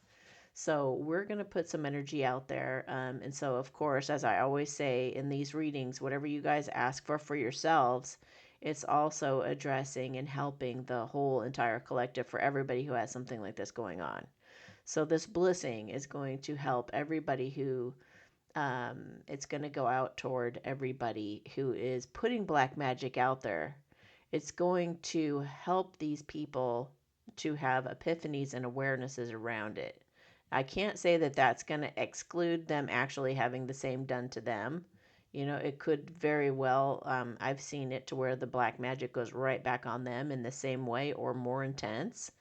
So we're going to put some energy out there. And so, of course, as I always say in these readings, whatever you guys ask for yourselves, it's also addressing and helping the whole entire collective, for everybody who has something like this going on. So this blissing is going to help everybody who it's going to go out toward everybody who is putting black magic out there. It's going to help these people to have epiphanies and awarenesses around it. I can't say that that's going to exclude them actually having the same done to them. It could very well, I've seen it to where the black magic goes right back on them in the same way or more intense,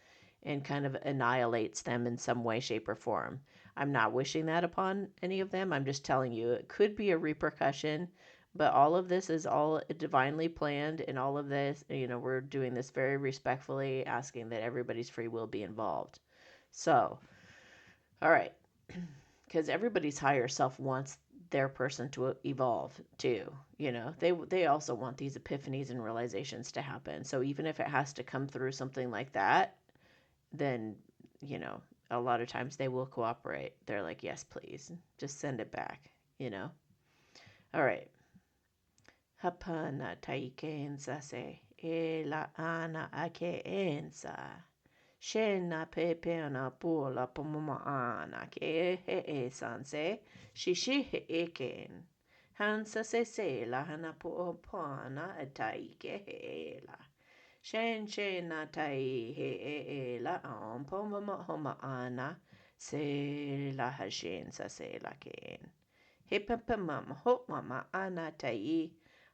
and kind of annihilates them in some way, shape, or form. I'm not wishing that upon any of them. I'm just telling you it could be a repercussion, but all of this is all divinely planned, and all of this, we're doing this very respectfully, asking that everybody's free will be involved. So, all right, because everybody's higher self wants their person to evolve too. They also want these epiphanies and realizations to happen. So even if it has to come through something like that, then, a lot of times they will cooperate. They're like, yes, please, just send it back, All right. Hapana taikensa se e la ana akeensa. Shena pepena pula pomoma ana ke e sanse. Shishi eken. Hansa se la hana po pana taike la. Shen na tai he la poma homa ana se la hashen sa se la ken. He pepamam ho mama ana tai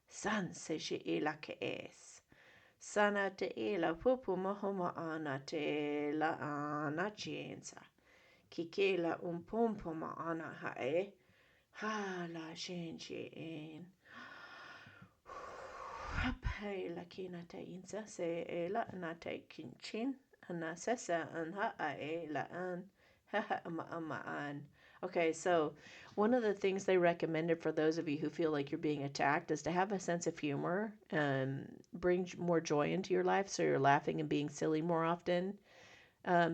san se she la ke es. Sana te la pupuma homa ana te la ana chensa. Kike la pompoma ana hae. Ha la shen en. Hapai la kina ta insa se e la na ta kinchin ana sesa an ha a e la an ha ha ama an. Okay, so one of the things they recommended for those of you who feel like you're being attacked is to have a sense of humor and bring more joy into your life so you're laughing and being silly more often.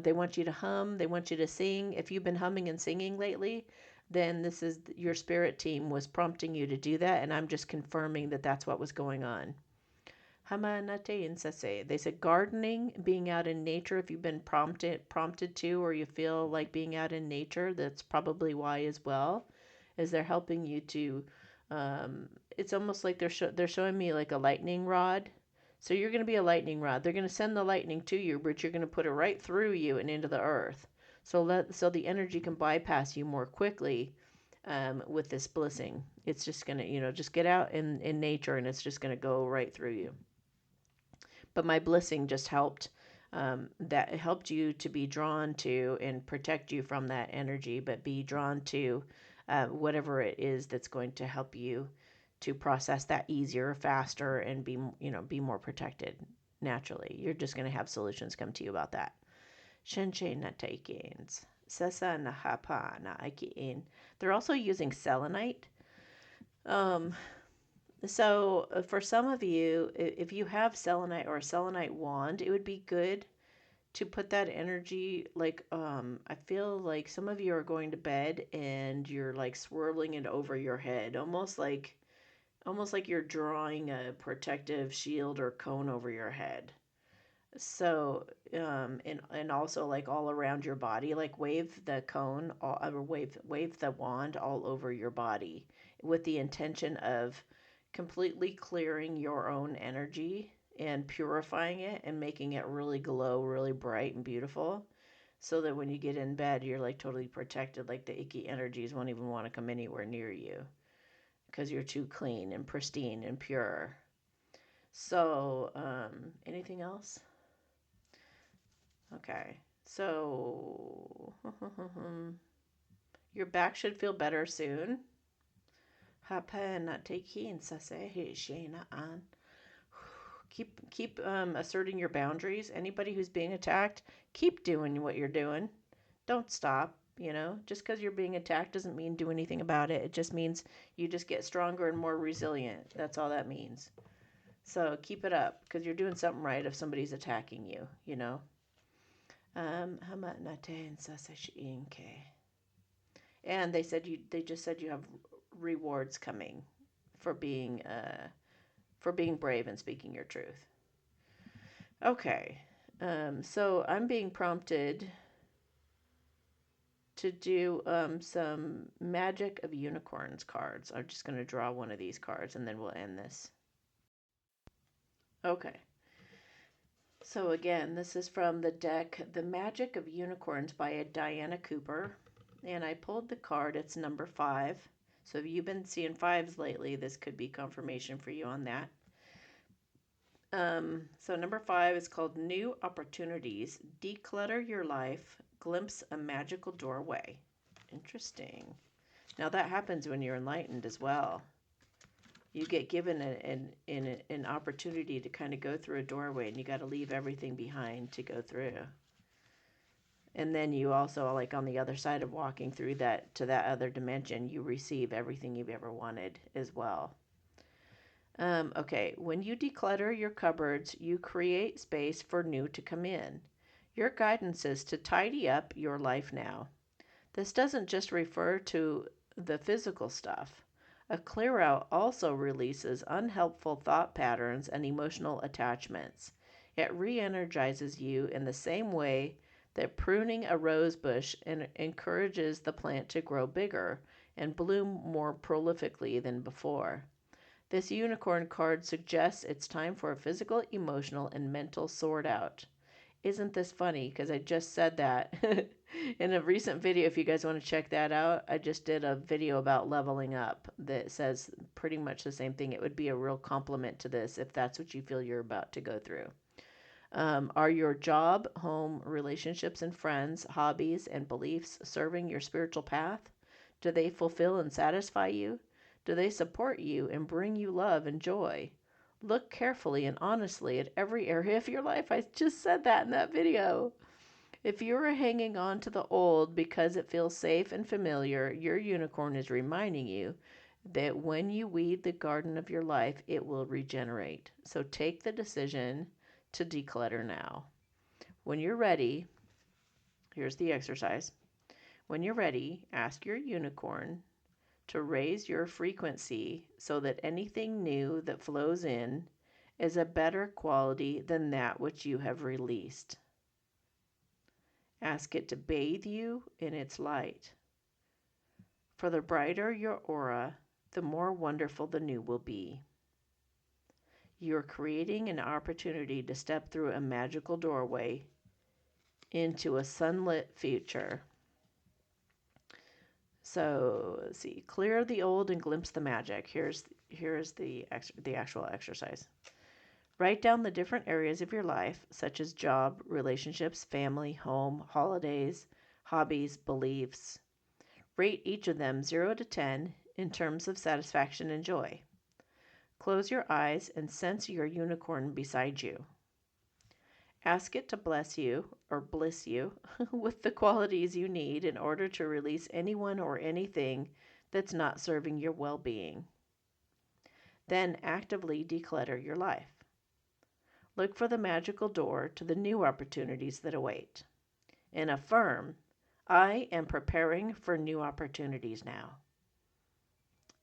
They want you to hum, they want you to sing. If you've been humming and singing lately, then this is your spirit team was prompting you to do that, and I'm just confirming that that's what was going on. Hamanate insase. They said gardening, being out in nature. If you've been prompted to, or you feel like being out in nature, that's probably why as well. Is they're helping you to. It's almost like they're showing me like a lightning rod. So you're going to be a lightning rod. They're going to send the lightning to you, but you're going to put it right through you and into the earth. So the energy can bypass you more quickly with this blissing. It's just going to, just get out in nature and it's just going to go right through you. But my blissing just helped. That helped you to be drawn to and protect you from that energy, but be drawn to whatever it is that's going to help you to process that easier, faster, and be more protected naturally. You're just going to have solutions come to you about that. Shenche na taikins. Sesa na hapa na aikiin. They're also using selenite. So for some of you, if you have selenite or a selenite wand, it would be good to put that energy like I feel like some of you are going to bed and you're like swirling it over your head, almost like you're drawing a protective shield or cone over your head. So and also like all around your body, like wave the cone or wave the wand all over your body with the intention of completely clearing your own energy and purifying it and making it really glow really bright and beautiful, so that when you get in bed you're like totally protected, like the icky energies won't even want to come anywhere near you because you're too clean and pristine and pure. So anything else? Okay, so your back should feel better soon. Keep asserting your boundaries. Anybody who's being attacked, keep doing what you're doing. Don't stop. Just because you're being attacked doesn't mean do anything about it. It just means you just get stronger and more resilient. That's all that means. So keep it up because you're doing something right if somebody's attacking you. And they just said you have rewards coming for being brave and speaking your truth. Okay, so I'm being prompted to do some Magic of Unicorns cards. I'm just going to draw one of these cards and then we'll end this. Okay. So again, this is from the deck The Magic of Unicorns by Diana Cooper. And I pulled the card. It's number 5. So if you've been seeing 5s lately, this could be confirmation for you on that. So number 5 is called New Opportunities. Declutter your life. Glimpse a magical doorway. Interesting. Now that happens when you're enlightened as well. You get given an opportunity to kind of go through a doorway, and you got to leave everything behind to go through. And then you also, like on the other side of walking through that to that other dimension, you receive everything you've ever wanted as well. Okay, when you declutter your cupboards, you create space for new to come in. Your guidance is to tidy up your life now. This doesn't just refer to the physical stuff. A clear out also releases unhelpful thought patterns and emotional attachments. It re-energizes you in the same way that pruning a rose bush encourages the plant to grow bigger and bloom more prolifically than before. This unicorn card suggests it's time for a physical, emotional, and mental sort out. Isn't this funny? Because I just said that in a recent video. If you guys want to check that out, I just did a video about leveling up that says pretty much the same thing. It would be a real compliment to this if that's what you feel you're about to go through. Are your job, home, relationships, and friends, hobbies, and beliefs serving your spiritual path? Do they fulfill and satisfy you? Do they support you and bring you love and joy? Look carefully and honestly at every area of your life. I just said that in that video. If you are hanging on to the old because it feels safe and familiar, your unicorn is reminding you that when you weed the garden of your life, it will regenerate. So take the decision to declutter now. When you're ready, here's the exercise. When you're ready, ask your unicorn to raise your frequency so that anything new that flows in is a better quality than that which you have released. Ask it to bathe you in its light. For the brighter your aura, the more wonderful the new will be. You're creating an opportunity to step through a magical doorway into a sunlit future. So let's see. Clear the old and glimpse the magic. Here's the actual exercise. Write down the different areas of your life, such as job, relationships, family, home, holidays, hobbies, beliefs. Rate each of them 0 to 10 in terms of satisfaction and joy. Close your eyes and sense your unicorn beside you. Ask it to bless you or bliss you with the qualities you need in order to release anyone or anything that's not serving your well-being. Then actively declutter your life. Look for the magical door to the new opportunities that await. And affirm, I am preparing for new opportunities now.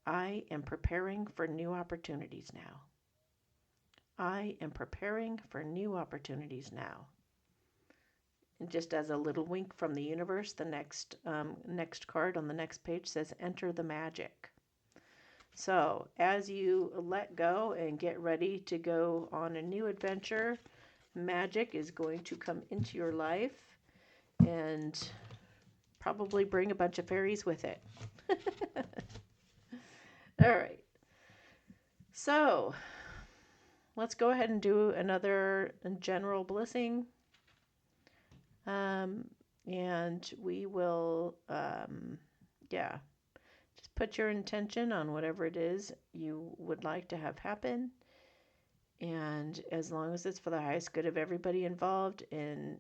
I am preparing for new opportunities now. I am preparing for new opportunities now. And just as a little wink from the universe, the next card on the next page says, enter the magic. So as you let go and get ready to go on a new adventure, magic is going to come into your life and probably bring a bunch of fairies with it. All right. So let's go ahead and do another general blessing. And we will, just put your intention on whatever it is you would like to have happen. And as long as it's for the highest good of everybody involved and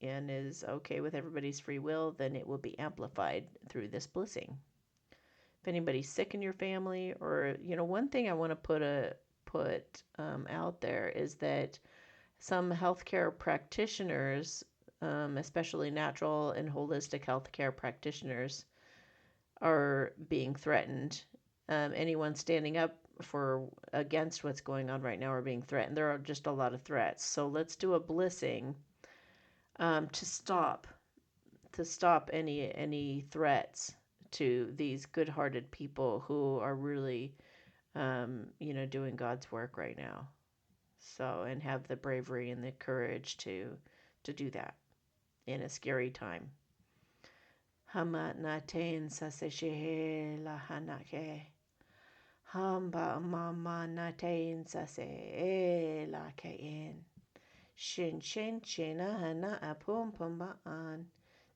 is okay with everybody's free will, then it will be amplified through this blessing. If anybody's sick in your family, or, one thing I want to put out there is that some healthcare practitioners, especially natural and holistic healthcare practitioners, are being threatened. Anyone standing up against what's going on right now are being threatened. There are just a lot of threats. So let's do a blessing to stop any threats to these good-hearted people who are really, doing God's work right now. So, and have the bravery and the courage to do that in a scary time. Hamat natain saseshe lahanake. Hamba mama natain sase la kain. Shin chena hana apum pumbaan.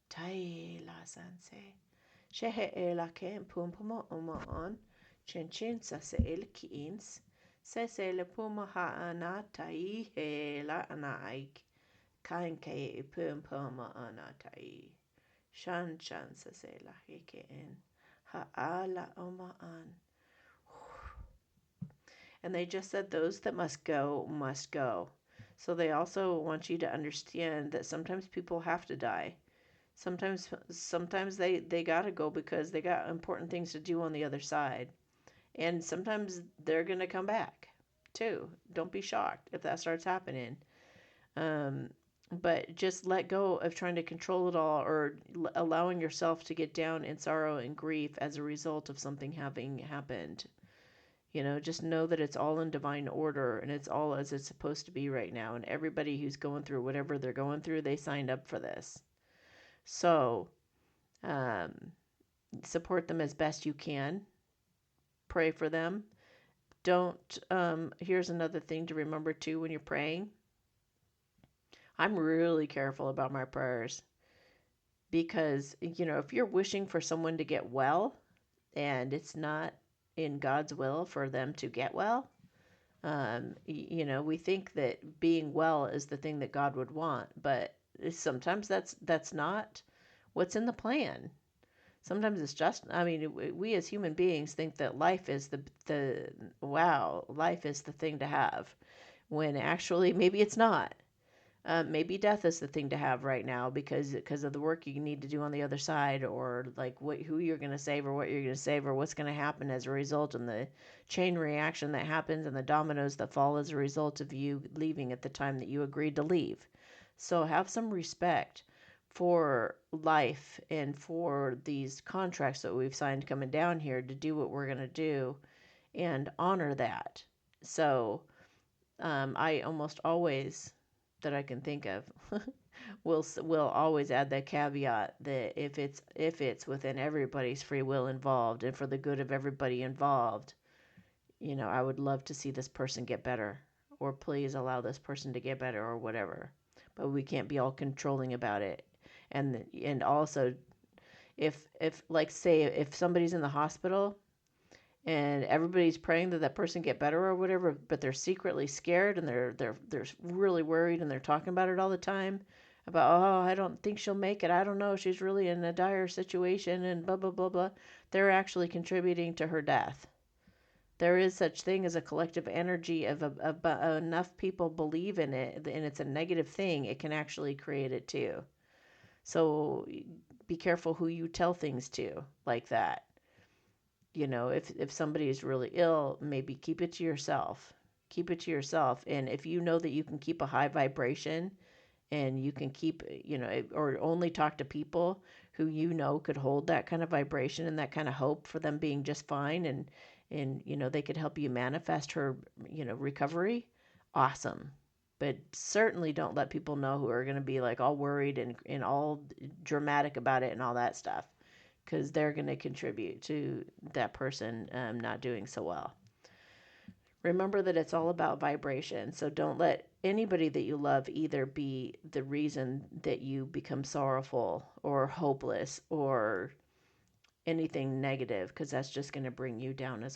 Tai la sanse. Shehe la kain pumpuma umaan. Chin sase el kiins. Sese le puma haana tai he la anaik. Kain ke pumpuma anatai. Shan sase la heken. Ha'ala umaan. And they just said those that must go, must go. So they also want you to understand that sometimes people have to die. Sometimes they got to go because they got important things to do on the other side. And sometimes they're going to come back too. Don't be shocked if that starts happening. But just let go of trying to control it all, or allowing yourself to get down in sorrow and grief as a result of something having happened. Just know that it's all in divine order and it's all as it's supposed to be right now. And everybody who's going through whatever they're going through, they signed up for this. So support them as best you can. Pray for them. Don't, here's another thing to remember too when you're praying. I'm really careful about my prayers because, if you're wishing for someone to get well and it's not in God's will for them to get well, we think that being well is the thing that God would want, but sometimes that's not what's in the plan. Sometimes it's just, I mean, we as human beings think that life is the wow, life is the thing to have, when actually maybe it's not. Maybe death is the thing to have right now because of the work you need to do on the other side, or like who you're going to save, or what you're going to save, or what's going to happen as a result, and the chain reaction that happens, and the dominoes that fall as a result of you leaving at the time that you agreed to leave. So have some respect for life and for these contracts that we've signed coming down here to do what we're going to do, and honor that. So I almost always, that I can think of, will always add that caveat that if it's within everybody's free will involved and for the good of everybody involved, I would love to see this person get better, or please allow this person to get better, or whatever. But we can't be all controlling about it. And also, if like, say if somebody's in the hospital and everybody's praying that that person get better or whatever, but they're secretly scared, and they're really worried, and they're talking about it all the time, about, oh, I don't think she'll make it, I don't know, she's really in a dire situation, and blah blah blah blah. They're actually contributing to her death. There is such thing as a collective energy of enough people believe in it, and it's a negative thing, it can actually create it too. So be careful who you tell things to like that. If somebody is really ill, maybe keep it to yourself. Keep it to yourself. And if you know that you can keep a high vibration, and you can keep, or only talk to people who could hold that kind of vibration and that kind of hope for them being just fine, and they could help you manifest her, recovery, awesome. But certainly don't let people know who are going to be like all worried and all dramatic about it and all that stuff, because they're going to contribute to that person not doing so well. Remember that it's all about vibration. So don't let anybody that you love either be the reason that you become sorrowful or hopeless or anything negative, because that's just going to bring you down as